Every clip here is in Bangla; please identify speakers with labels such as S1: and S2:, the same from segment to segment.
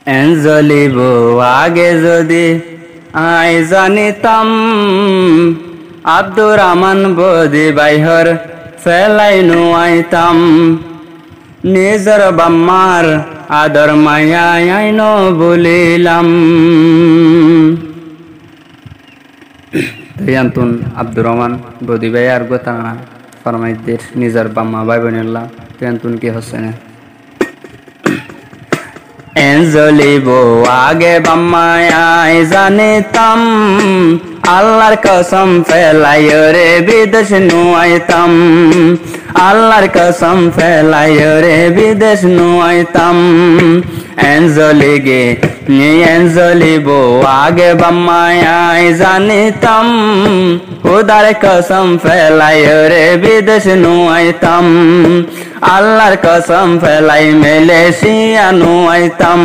S1: জ্বলিব আগে যদি আই জানিতাম, আব্দুর রহমান বদি বাইহর ফেলাই নুয়াইতাম। নিজর বাম্মার আদর মায়া আইন বলিলাম। তুন আব্দুর রহমান বদি ভাই আর গোতা ফরমাইদের নিজর বাম্মা ভাই বোনেল্লা তুন কি হচ্ছে না। জ্বলিব আগে বাম্মায় জানিতাম, আল্লাহর কসম ফেলাই রে বিদেশ নুয়াইতাম। আল্লাহর কসম ফেলাই রে বিদেশ নুয়াইতাম। জ্বলিব আগে বাম্মায় জানিতাম, খুদার কসম ফেলাই রে বিদেশ নুয়াইতাম। আল্লাহর কসম ফেলাই মালয়েশিয়া নুয়াইতাম।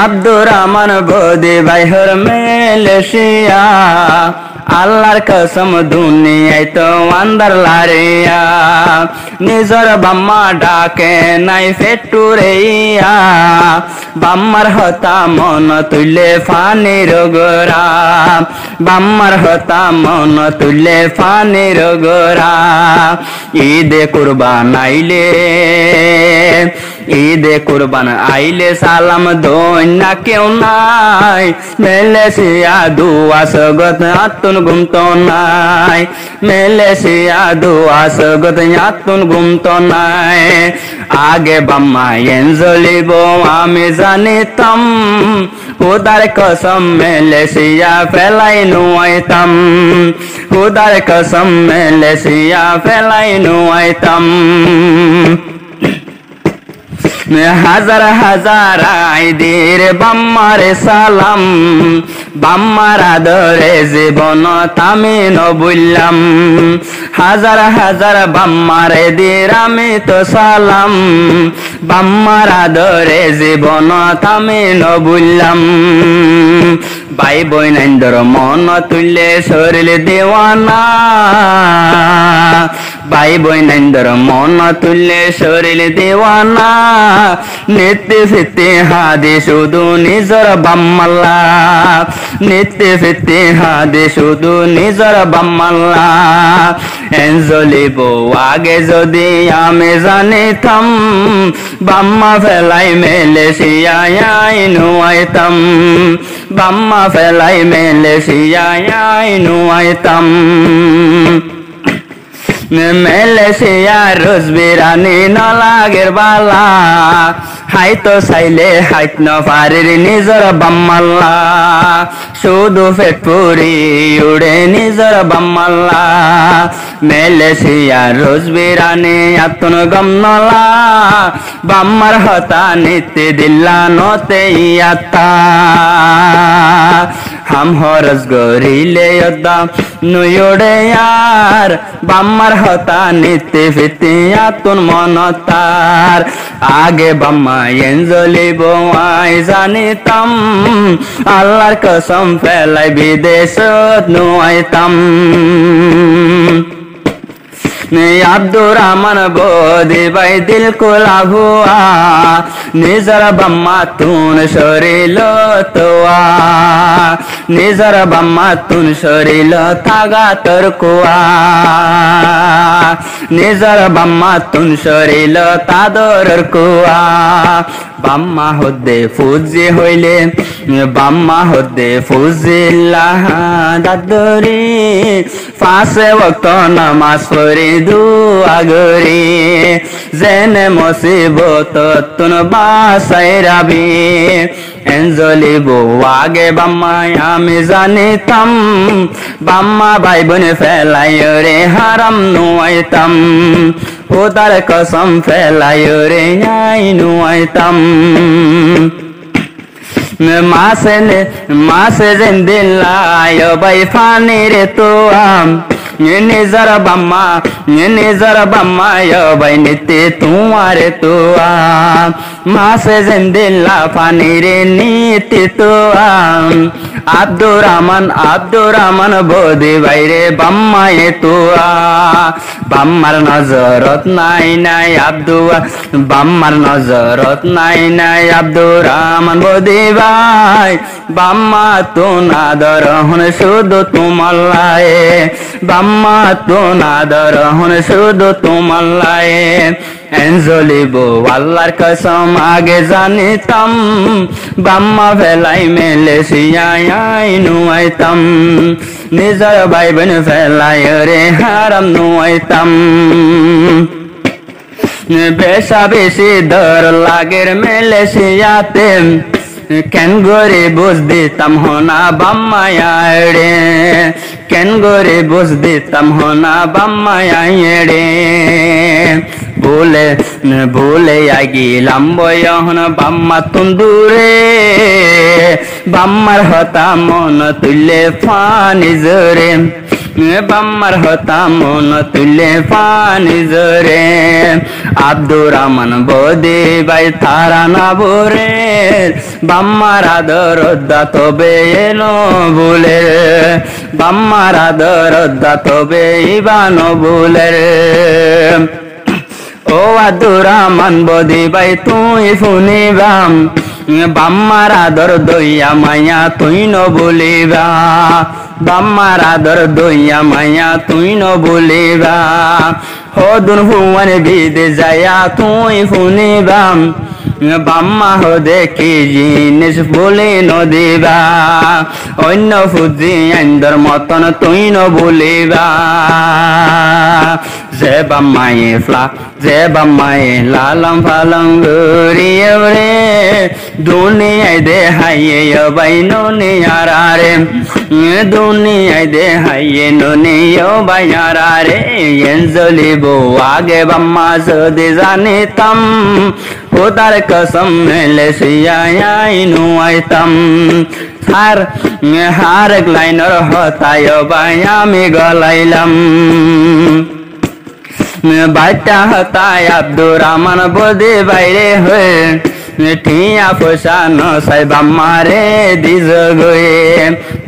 S1: আব্দুর রহমান বদি বাইহর মালয়েশিয়া, আল্লাহর কসম দুনিয়ায় তো আন্দার লারিয়া। নিজর বাম্মা ডাকে নাই ফেটুরেইয়া, বাম্মার হতা মন তুলে ফানির গোরা। বাম্মার হতা মন তুলে ফানির গোরা। ঈদে কুরবান আইলে, ঈদে কুরবান আইলে সালাম দইনা কেউ নাই। মালয়েশিয়া দুয়া সগত আতুন ঘুমতো নাই। মালয়েশিয়া দুয়া সগত আতুন ঘুমতো নাই। আগে বাম্মা জ্বলিব আমি জানিতাম, খুদার কসম মালয়েশিয়া ফেলাই নুয়াইতাম। খুদার কসম মালয়েশিয়া ফেলাই নুয়াইতাম। হাজার হাজার আইদের বাম্মার সালাম, বাম্মার আদরে জীবন আমি নবুললাম। হাজার হাজার বাম্মার দের আমি তো সালাম, বাম্মার আদরে জীবন আমি নবুললাম। ভাই বইনাইন্দর মন তুললে শরীর দেওয়ানা। ভাই বইনাইন্দর মন তুললে শরীর দেওয়ানা। নিতে ফিতে হাদে শুধু নিজর বাম্মাল্লা। নিতে ফিতে হাদে শুধু নিজর বাম্মাল্লা। জ্বলিব আগে যদি আমি জানিতাম, বাম্মা ফেলাই মালয়েশিয়ায় নুয়াইতাম। বাম্মা ফেলাই মালয়েশিয়ায় নুয়াইতাম। মালয়েশিয়া রোজ বিরানি নলাগের বালা, হাইতো চাইলে হাইত নপারির নিজর বাম্মাল্লা। শুধু পেট পুরি উড়ে নিজর বাম্মাল্লা। মালয়েশিয়া রোজ বিরানি আতুন গম নলা, বাম্মার হতা নিতে দিল্লা নতে ইয়াতা। হাম হরস গরিলে যদ্দা নুয়ুড়ে यार, বাম্মার হতা নিতে ফিতে আতুন মনতার। আগে বাম্মা জ্বলিব আই জানিতাম, আল্লাহর কসম ফেলাই বিদেশত নুয়াইতাম। আব্দুর রহমান বদি ভাই দিল কোলা হুয়া, নিজর বাম্মা তুন শরীল তোয়া। নিজর বাম্মা তুন শরীল থাগা তোর কুয়া। নিজর বাম্মা তুন শরীল তাদর কুয়া। বাম্মা হদ্দে ফুজি হইলে, বাম্মা হদ্দে ফুজিল্লাহ দাদরি। পাঁচে ওয়াক্ত নামাজ পড়ি দুয়া গরি, জেনে মুসিবত তুন বাসাই রাবি। জ্বলিব আগে বাম্মায় আমি জানিতাম, বাম্মা ভাই বোন ফেলাই রে হারাম নুয়াইতাম। খুদার কসম ফেলাই রে আই নুয়াইতাম। মাসে জিন্দিল্লায় ভাই ফানি রে তো আম। নিজর বাম্মা ভাই নিতে তোমারে তো আম। মাসে জিন্দিল্লা ফানি রে নীতি তো আম। আব্দুর রহমান বদি বাইরে বাম্মায়ে তুয়া বাম্মার নজরত নাই বাম্মার নজরত নাই আব্দুর রহমান বদি ভাই বাম্মা তো নাদর হন শুধু তোমার লায়ে বাম্মা তো নাদর হন শুধু তোমার লায়ে জ্বলিব আল্লাহর কসম আগে জানিতাম বাম্মা ফেলাই মেলেশিয়ায় নুয়াইতাম নিজের ভাই বোন ফেলাই রে হারাম নুয়াইতাম বেশা বেশি দর লাগের মেলেশিয়াতে কেন গরে বুঝ দিতাম হোনা বাম্মায় রে কেন গরে বুঝ দিতাম হোনা বাম্মায় রে ভুলে আগিলাম বয়হন বাম্মা তুন্দুরে বাম্মার হতা মন তুলে ফানি জোরে বাম্মার হতা মন তুলে ফানি জোরে আব্দুর রহমান বদি ভাই তারা না বোরে বাম্মার আদর তবে এলো বলে বাম্মার আদর তবে ইবানো বলে ও আব্দুর রহমান বদি ভাই তুই শুনিবাম বাম্মার আদর দইয়া মায়া তুই ন বলিবা বাম্মার আদর দইয়া মায়া তুই ন বলিবা হদুন হুয়ান বিদে যায়া তুই শুনিবাম বাম্মা হদে কি জিনিস বলে নদিবা অন্য ফুজি আইন্দর মতন তুই ন বলিবা যে বাম্মায়ে লালম ফালম গরিয়ে রে দুনিয়ায় দে হাইয়ে বাই ননিয়ারে দুনিয়ায় দে হাইয়ে ননিও বাইয়ারে জ্বলিব আগে বাম্মা যদি জানিতাম খোদার কসম মেলেশিয়ায় নুয়াইতাম হার এক লাইনের হতায় বাই আমি গলাইলাম বাচ্চা হতায় আব্দুর রহমান বদি বাইরে হয়ে ঠিয়া পয়সা নসাই বাম্মারে দিজ গয়ে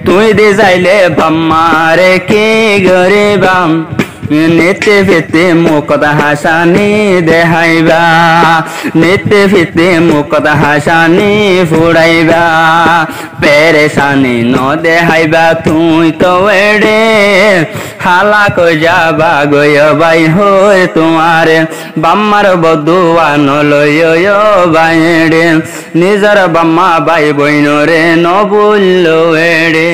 S1: তুই দি যাইলে বাম্মারে কি গরিবাম নিতে ফিতে মুখত হাসানি দেখাইবা নিতে ফিতে মুখত হাসানি ফুড়াইবা পেরেশানি ন দেখাইবা তুই তো এড়ে হালাক যাবা গয় বাই হয়ে তোমার বাম্মার বদুয়া নলয় বাইরে নিজর বাম্মা বাই বইনরে ন বললো এড়ে।